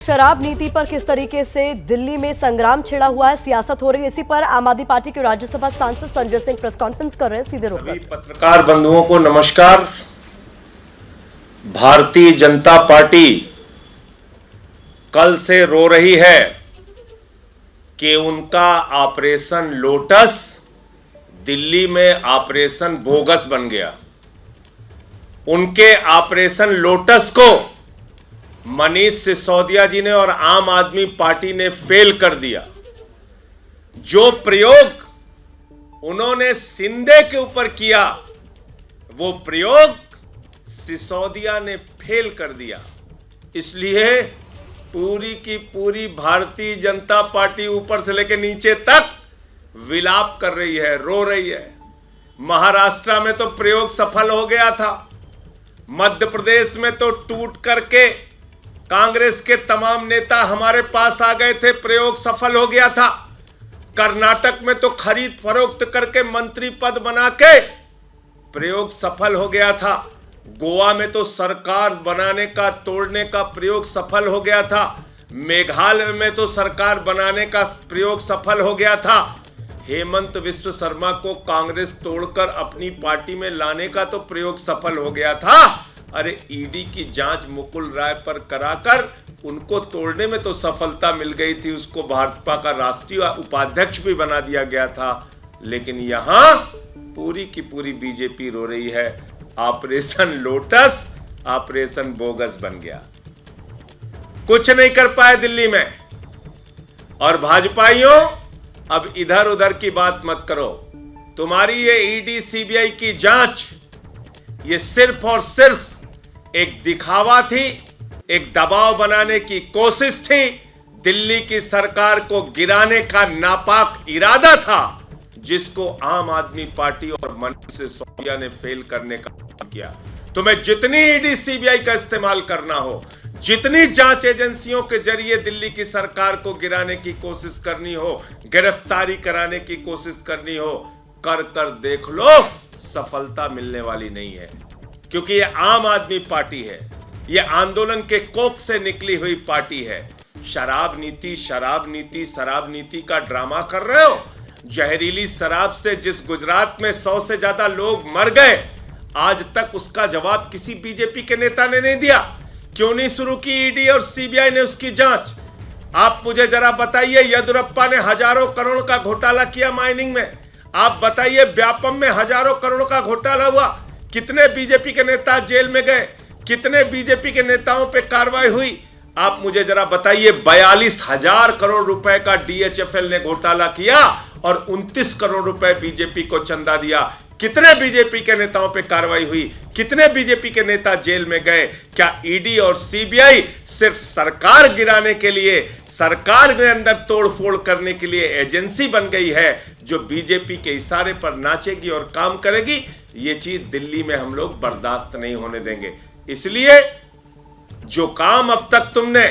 शराब नीति पर किस तरीके से दिल्ली में संग्राम छिड़ा हुआ है, सियासत हो रही है, इसी पर आम आदमी पार्टी के राज्यसभा सांसद संजय सिंह प्रेस कॉन्फ्रेंस कर रहे हैं। सीधे रुक सभी पत्रकार बंधुओं को नमस्कार। भारतीय जनता पार्टी कल से रो रही है कि उनका ऑपरेशन लोटस दिल्ली में ऑपरेशन बोगस बन गया। उनके ऑपरेशन लोटस को मनीष सिसोदिया जी ने और आम आदमी पार्टी ने फेल कर दिया। जो प्रयोग उन्होंने शिंदे के ऊपर किया, वो प्रयोग सिसोदिया ने फेल कर दिया। इसलिए पूरी की पूरी भारतीय जनता पार्टी ऊपर से लेकर नीचे तक विलाप कर रही है, रो रही है। महाराष्ट्र में तो प्रयोग सफल हो गया था, मध्य प्रदेश में तो टूट करके कांग्रेस के तमाम नेता हमारे पास आ गए थे, प्रयोग सफल हो गया था। कर्नाटक में तो खरीद फरोख्त करके मंत्री पद बना के प्रयोग सफल हो गया था। गोवा में तो सरकार बनाने का तोड़ने का प्रयोग सफल हो गया था। मेघालय में तो सरकार बनाने का प्रयोग सफल हो गया था। हेमंत बिस्वा शर्मा को कांग्रेस तोड़कर अपनी पार्टी में लाने का तो प्रयोग सफल हो गया था। अरे ईडी की जांच मुकुल राय पर कराकर उनको तोड़ने में तो सफलता मिल गई थी, उसको भाजपा का राष्ट्रीय उपाध्यक्ष भी बना दिया गया था। लेकिन यहां पूरी की पूरी बीजेपी रो रही है, ऑपरेशन लोटस ऑपरेशन बोगस बन गया, कुछ नहीं कर पाए दिल्ली में। और भाजपाइयों, अब इधर उधर की बात मत करो। तुम्हारी ये ईडी सीबीआई की जांच ये सिर्फ और सिर्फ एक दिखावा थी, एक दबाव बनाने की कोशिश थी, दिल्ली की सरकार को गिराने का नापाक इरादा था, जिसको आम आदमी पार्टी और मनीष सिसोदिया ने फेल करने का काम किया। तुम्हें जितनी ईडी सीबीआई का इस्तेमाल करना हो, जितनी जांच एजेंसियों के जरिए दिल्ली की सरकार को गिराने की कोशिश करनी हो, गिरफ्तारी कराने की कोशिश करनी हो, कर कर देख लो, सफलता मिलने वाली नहीं है। क्योंकि ये आम आदमी पार्टी है, ये आंदोलन के कोख से निकली हुई पार्टी है। शराब नीति शराब नीति शराब नीति का ड्रामा कर रहे हो। जहरीली शराब से जिस गुजरात में 100 से ज्यादा लोग मर गए, आज तक उसका जवाब किसी बीजेपी के नेता ने नहीं दिया। क्यों नहीं शुरू की ईडी और सीबीआई ने उसकी जांच? आप मुझे जरा बताइए, येदियुरप्पा ने हजारों करोड़ का घोटाला किया माइनिंग में। आप बताइए, व्यापम में हजारों करोड़ का घोटाला हुआ, कितने बीजेपी के नेता जेल में गए, कितने बीजेपी के नेताओं पे कार्रवाई हुई? आप मुझे जरा बताइए। 42,000 करोड़ रुपए का डीएचएफएल ने घोटाला किया और 29 करोड़ रुपए बीजेपी को चंदा दिया। कितने बीजेपी के नेताओं पे कार्रवाई हुई, कितने बीजेपी के नेता जेल में गए? क्या ईडी और सीबीआई सिर्फ सरकार गिराने के लिए, सरकार के अंदर तोड़फोड़ करने के लिए एजेंसी बन गई है, जो बीजेपी के इशारे पर नाचेगी और काम करेगी? ये चीज दिल्ली में हम लोग बर्दाश्त नहीं होने देंगे। इसलिए जो काम अब तक तुमने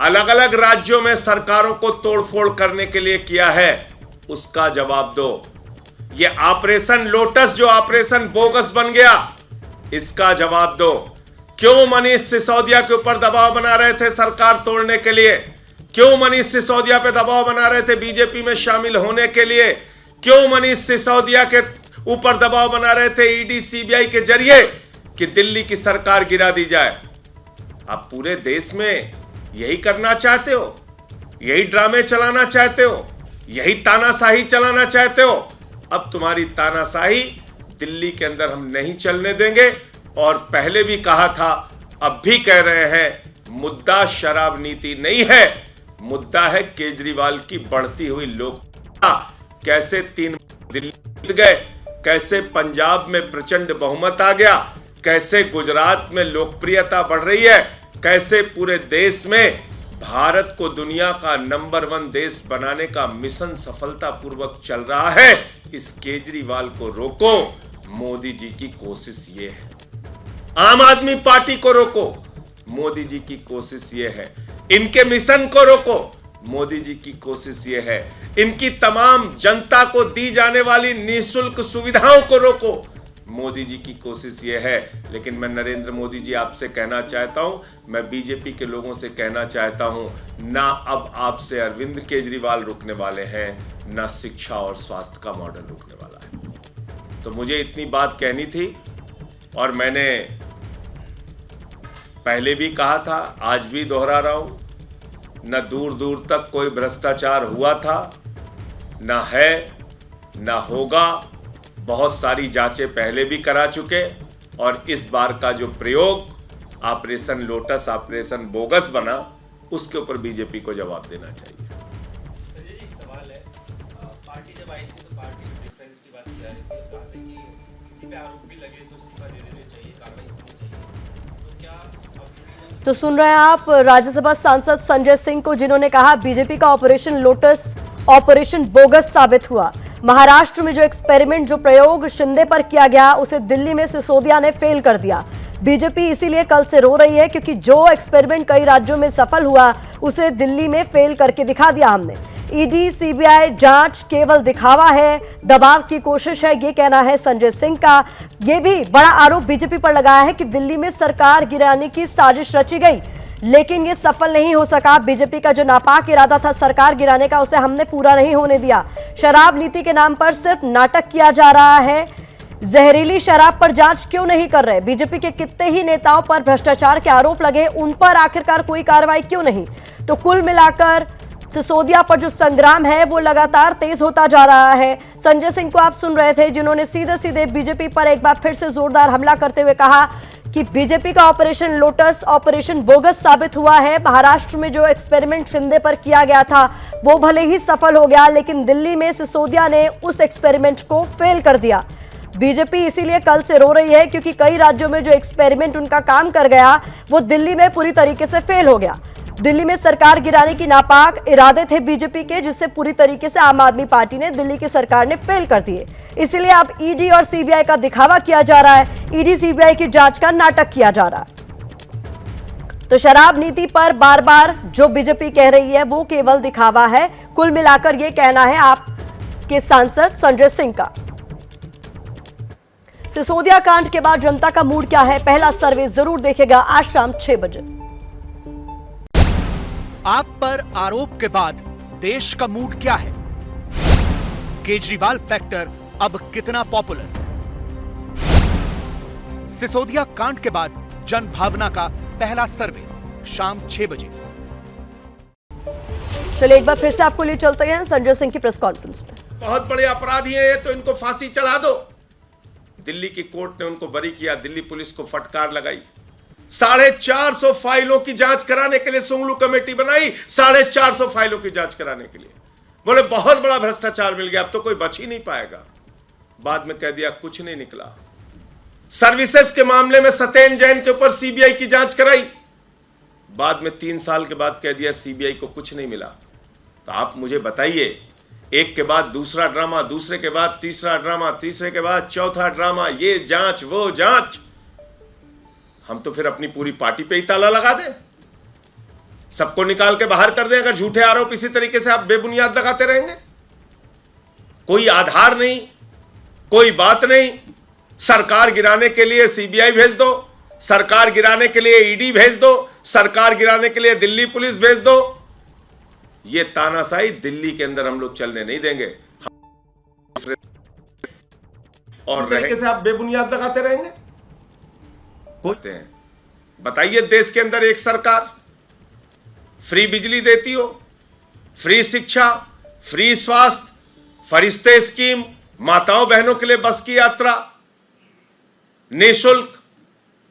अलग अलग राज्यों में सरकारों को तोड़फोड़ करने के लिए किया है, उसका जवाब दो। ये ऑपरेशन लोटस जो ऑपरेशन बोगस बन गया, इसका जवाब दो। क्यों मनीष सिसोदिया के ऊपर दबाव बना रहे थे सरकार तोड़ने के लिए? क्यों मनीष सिसोदिया पे दबाव बना रहे थे बीजेपी में शामिल होने के लिए? क्यों मनीष सिसोदिया के ऊपर दबाव बना रहे थे ईडी सीबीआई के जरिए कि दिल्ली की सरकार गिरा दी जाए? आप पूरे देश में यही करना चाहते हो, यही ड्रामे चलाना चाहते हो, यही तानाशाही चलाना चाहते हो। अब तुम्हारी तानाशाही दिल्ली के अंदर हम नहीं चलने देंगे। और पहले भी कहा था, अब भी कह रहे हैं, मुद्दा शराब नीति नहीं है, मुद्दा है केजरीवाल की बढ़ती हुई लोकप्रियता। कैसे 3 दिल्ली जीत गए, कैसे पंजाब में प्रचंड बहुमत आ गया, कैसे गुजरात में लोकप्रियता बढ़ रही है, कैसे पूरे देश में भारत को दुनिया का नंबर 1 देश बनाने का मिशन सफलतापूर्वक चल रहा है। इस केजरीवाल को रोको। मोदी जी की कोशिश ये है। आम आदमी पार्टी को रोको। मोदी जी की कोशिश ये है। इनके मिशन को रोको। मोदी जी की कोशिश ये है। इनकी तमाम जनता को दी जाने वाली निःशुल्क सुविधाओं को रोको। मोदी जी की कोशिश ये है। लेकिन मैं नरेंद्र मोदी जी आपसे कहना चाहता हूं, मैं बीजेपी के लोगों से कहना चाहता हूं, ना अब आपसे अरविंद केजरीवाल रुकने वाले हैं, ना शिक्षा और स्वास्थ्य का मॉडल रुकने वाला है। तो मुझे इतनी बात कहनी थी और मैंने पहले भी कहा था, आज भी दोहरा रहा हूं, न दूर दूर तक कोई भ्रष्टाचार हुआ था, न है, न होगा। बहुत सारी जांचें पहले भी करा चुके और इस बार का जो प्रयोग ऑपरेशन लोटस, ऑपरेशन बोगस बना, उसके ऊपर बीजेपी को जवाब देना चाहिए। संजय जी, एक सवाल है। पार्टी जब आई थी तो पार्टी में डिफरेंस की बात की जा रही थी और कहा था कि किसी पे आरोप भी लगे तो इस्तीफा दे देने चाहिए, कार्रवाई होनी चाहिए। तो क्या तो सुन रहे हैं आप राज्यसभा सांसद संजय सिंह को, जिन्होंने कहा बीजेपी का ऑपरेशन लोटस ऑपरेशन बोगस साबित हुआ। महाराष्ट्र में जो एक्सपेरिमेंट, जो प्रयोग शिंदे पर किया गया, उसे दिल्ली में सिसोदिया ने फेल कर दिया। बीजेपी इसीलिए कल से रो रही है क्योंकि जो एक्सपेरिमेंट कई राज्यों में सफल हुआ, उसे दिल्ली में फेल करके दिखा दिया हमने। ईडी सीबीआई जांच केवल दिखावा है, दबाव की कोशिश है, ये कहना है संजय सिंह का। ये भी बड़ा आरोप बीजेपी पर लगाया है कि दिल्ली में सरकार गिराने की साजिश रची गई, लेकिन ये सफल नहीं हो सका। बीजेपी का जो नापाक इरादा था सरकार गिराने का, उसे हमने पूरा नहीं होने दिया। शराब नीति के नाम पर सिर्फ नाटक किया जा रहा है। जहरीली शराब पर जांच क्यों नहीं कर रहे? बीजेपी के कितने ही नेताओं पर भ्रष्टाचार के आरोप लगे, उन पर आखिरकार कोई कार्रवाई क्यों नहीं? तो कुल मिलाकर सिसोदिया पर जो संग्राम है वो लगातार तेज होता जा रहा है। संजय सिंह को आप सुन रहे थे, जिन्होंने सीधे सीधे बीजेपी पर एक बार फिर से जोरदार हमला करते हुए कहा कि बीजेपी का ऑपरेशन लोटस ऑपरेशन बोगस साबित हुआ है। महाराष्ट्र में जो एक्सपेरिमेंट शिंदे पर किया गया था वो भले ही सफल हो गया, लेकिन दिल्ली में सिसोदिया ने उस एक्सपेरिमेंट को फेल कर दिया। बीजेपी इसीलिए कल से रो रही है क्योंकि कई राज्यों में जो एक्सपेरिमेंट उनका काम कर गया, वो दिल्ली में पूरी तरीके से फेल हो गया। दिल्ली में सरकार गिराने की नापाक इरादे थे बीजेपी के, जिससे पूरी तरीके से आम आदमी पार्टी ने, दिल्ली की सरकार ने फेल कर दिए। इसलिए अब ईडी और सीबीआई का दिखावा किया जा रहा है, ईडी सीबीआई की जांच का नाटक किया जा रहा है। तो शराब नीति पर बार बार जो बीजेपी कह रही है वो केवल दिखावा है। कुल मिलाकर यह कहना है आपके सांसद संजय सिंह का। सिसोदिया कांड के बाद जनता का मूड क्या है? पहला सर्वे जरूर देखेगा आज शाम 6 बजे। आप पर आरोप के बाद देश का मूड क्या है? केजरीवाल फैक्टर अब कितना पॉपुलर? सिसोदिया कांड के बाद जन भावना का पहला सर्वे शाम 6 बजे। चलिए एक बार फिर से आपको ले चलते हैं संजय सिंह की प्रेस कॉन्फ्रेंस में। बहुत बड़े अपराधी हैं ये, तो इनको फांसी चढ़ा दो। दिल्ली की कोर्ट ने उनको बरी किया, दिल्ली पुलिस को फटकार लगाई। 450 फाइलों की जांच कराने के लिए सुंगलू कमेटी बनाई, 450 फाइलों की जांच कराने के लिए। बोले बहुत बड़ा भ्रष्टाचार मिल गया, अब तो कोई बच ही नहीं पाएगा। बाद में कह दिया कुछ नहीं निकला। सर्विसेज के मामले में सत्येंद्र जैन के ऊपर सीबीआई की जांच कराई, बाद में 3 साल के बाद कह दिया सीबीआई को कुछ नहीं मिला। तो आप मुझे बताइए, एक के बाद दूसरा ड्रामा, दूसरे के बाद तीसरा ड्रामा, तीसरे के बाद चौथा ड्रामा, ये जांच वो जांच। हम तो फिर अपनी पूरी पार्टी पे ही ताला लगा दें, सबको निकाल के बाहर कर दें अगर झूठे आरोप इसी तरीके से आप बेबुनियाद लगाते रहेंगे। कोई आधार नहीं, कोई बात नहीं। सरकार गिराने के लिए सीबीआई भेज दो, सरकार गिराने के लिए ईडी भेज दो, सरकार गिराने के लिए दिल्ली पुलिस भेज दो। ये तानाशाही दिल्ली के अंदर हम लोग चलने नहीं देंगे। और तरीके से आप बेबुनियाद लगाते रहेंगे। बताइए, देश के अंदर एक सरकार फ्री बिजली देती हो, फ्री शिक्षा, फ्री स्वास्थ्य, फरिश्ते स्कीम, माताओं बहनों के लिए बस की यात्रा, निःशुल्क,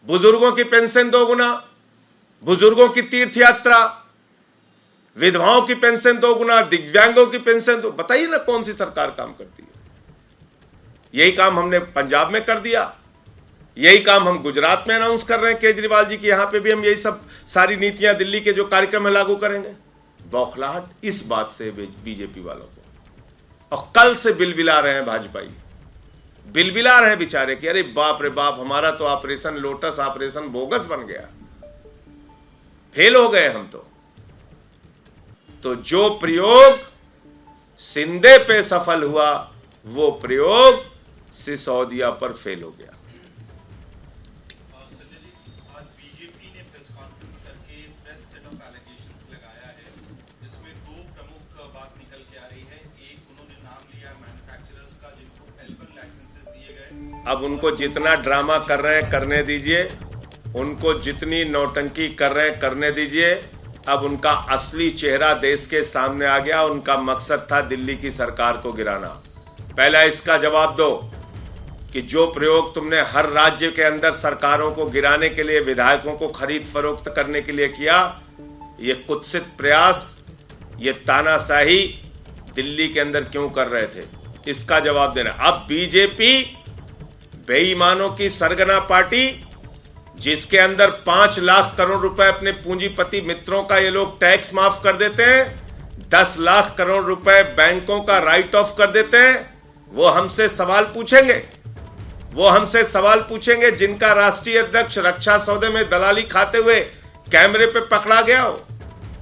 बुजुर्गों की पेंशन 2 गुना, बुजुर्गों की तीर्थ यात्रा, विधवाओं की पेंशन 2 गुना, दिव्यांगों की पेंशन 2। बताइए ना कौन सी सरकार काम करती है? यही काम हमने पंजाब में कर दिया, यही काम हम गुजरात में अनाउंस कर रहे हैं केजरीवाल जी की, यहां पे भी हम यही सब सारी नीतियां दिल्ली के जो कार्यक्रम है लागू करेंगे। बौखलाहट इस बात से बीजेपी वालों को, और कल से बिलबिला रहे हैं भाजपाई, बिलबिला रहे हैं बेचारे कि अरे बाप रे बाप, हमारा तो ऑपरेशन लोटस ऑपरेशन बोगस बन गया, फेल हो गए हम तो जो प्रयोग शिंदे पे सफल हुआ वो प्रयोग सिसोदिया पर फेल हो गया। संजय जी, आज बीजेपी ने प्रेस कॉन्फ्रेंस करके फ्रेश सेट ऑफ एलिगेशंस लगाया है, जिसमें दो प्रमुख बात निकल के आ रही है। एक, उन्होंने नाम लिया मैन्युफैक्चरर्स का जिनको L1 लाइसेंसेस दिए गए। अब उनको जितना ड्रामा कर रहे हैं करने दीजिए, उनको जितनी नौटंकी कर रहे हैं करने दीजिए। अब उनका असली चेहरा देश के सामने आ गया। उनका मकसद था दिल्ली की सरकार को गिराना। पहला इसका जवाब दो कि जो प्रयोग तुमने हर राज्य के अंदर सरकारों को गिराने के लिए, विधायकों को खरीद फरोख्त करने के लिए किया, ये कुत्सित प्रयास, ये तानाशाही दिल्ली के अंदर क्यों कर रहे थे, इसका जवाब देना। अब बीजेपी बेईमानों की सरगना पार्टी, जिसके अंदर 5 लाख करोड़ रुपए अपने पूंजीपति मित्रों का ये लोग टैक्स माफ कर देते हैं, 10 लाख करोड़ रुपए बैंकों का राइट ऑफ कर देते हैं, वो हमसे सवाल पूछेंगे। वो हमसे सवाल पूछेंगे जिनका राष्ट्रीय अध्यक्ष रक्षा सौदे में दलाली खाते हुए कैमरे पे पकड़ा गया हो।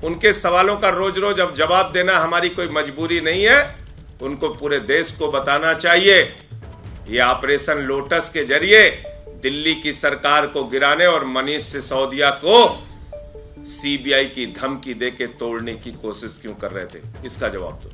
उनके सवालों का रोज रोज अब जवाब देना हमारी कोई मजबूरी नहीं है। उनको पूरे देश को बताना चाहिए ये ऑपरेशन लोटस के जरिए दिल्ली की सरकार को गिराने और मनीष सिसोदिया को सीबीआई की धमकी देके तोड़ने की कोशिश क्यों कर रहे थे, इसका जवाब दो।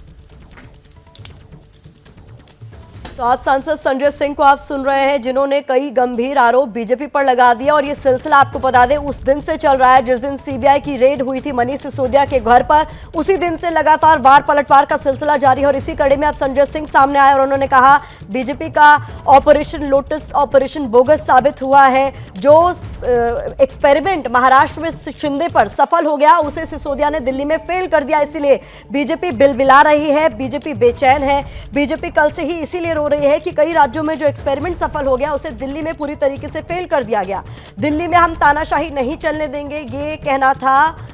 तो आप सांसद संजय सिंह को आप सुन रहे हैं, जिन्होंने कई गंभीर आरोप बीजेपी पर लगा दिया। और ये सिलसिला आपको बता दें उस दिन से चल रहा है जिस दिन सीबीआई की रेड हुई थी मनीष सिसोदिया के घर पर। उसी दिन से लगातार वार पलटवार का सिलसिला जारी है। और इसी कड़ी में अब संजय सिंह सामने आए और उन्होंने कहा बीजेपी का ऑपरेशन लोटस ऑपरेशन बोगस साबित हुआ है। जो एक्सपेरिमेंट महाराष्ट्र में शिंदे पर सफल हो गया, उसे सिसोदिया ने दिल्ली में फेल कर दिया। इसीलिए बीजेपी बिलबिला रही है, बीजेपी बेचैन है। बीजेपी कल से ही इसीलिए रो रही है कि कई राज्यों में जो एक्सपेरिमेंट सफल हो गया उसे दिल्ली में पूरी तरीके से फेल कर दिया गया। दिल्ली में हम तानाशाही नहीं चलने देंगे, ये कहना था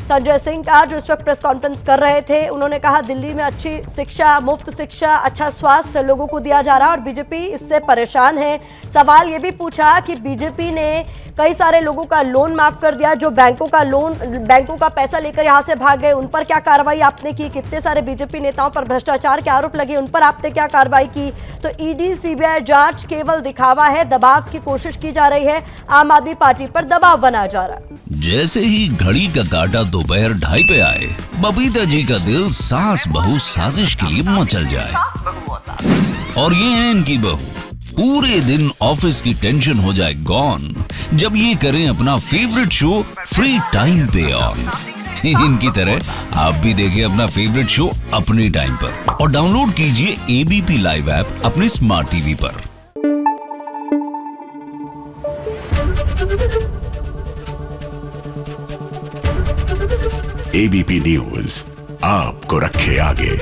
संजय सिंह का, जो इस वक्त प्रेस कॉन्फ्रेंस कर रहे थे। उन्होंने कहा दिल्ली में अच्छी शिक्षा, मुफ्त शिक्षा, अच्छा स्वास्थ्य लोगों को दिया जा रहा है और बीजेपी इससे परेशान है। सवाल ये भी पूछा कि बीजेपी ने कई सारे लोगों का लोन माफ कर दिया, जो बैंकों का पैसा लेकर यहां से भाग गए, उन पर क्या कार्रवाई आपने की? कितने सारे बीजेपी नेताओं पर भ्रष्टाचार के आरोप लगे, उन पर आपने क्या कार्रवाई की? तो ईडी सीबीआई जांच केवल दिखावा है, दबाव की कोशिश की जा रही है, आम आदमी पार्टी पर दबाव बनाया जा रहा है। जैसे ही घड़ी का काटा दोपहर 2:30 पे आए, बबीता जी का दिल सास बहू साजिश के लिए मचल जाए। और ये है इनकी बहू, पूरे दिन ऑफिस की टेंशन हो जाए गॉन जब ये करें अपना फेवरेट शो फ्री टाइम पे ऑन। इनकी तरह आप भी देखें अपना फेवरेट शो अपने टाइम पर और डाउनलोड कीजिए एबीपी लाइव ऐप अपने स्मार्ट टीवी पर। एबीपी न्यूज आपको रखे आगे।